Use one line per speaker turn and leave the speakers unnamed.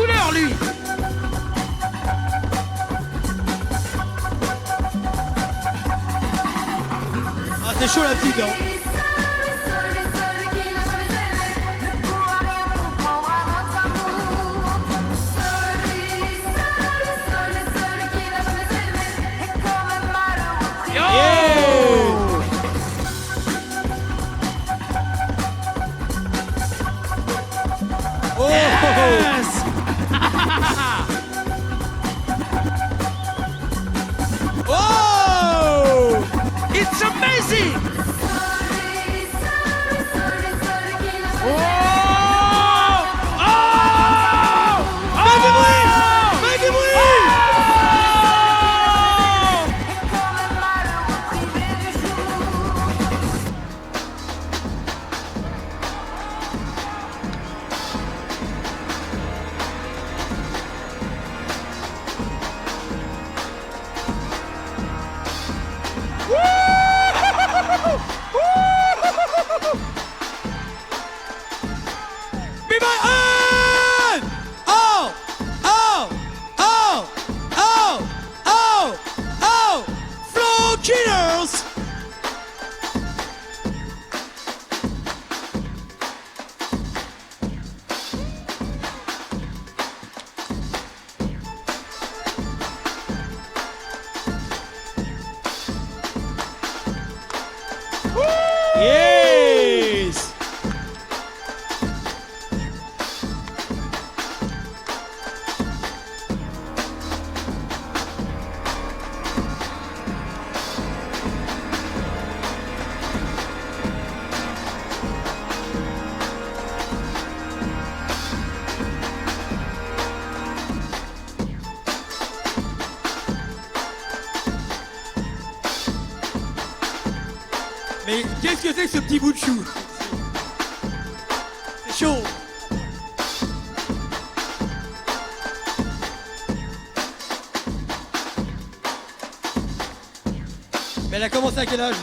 couleur, lui.
Ah, c'est chaud la petite, hein.
Yes.
Oh!
It's amazing. Oh! Oh!
Fais du bruit! Fais du bruit! Be my hand! Oh! Oh! Oh! Oh! Oh! Oh! Flow killers! Yes! Mais qu'est-ce que c'est que ce petit bout de chou? C'est chaud. Mais elle a commencé à quel âge?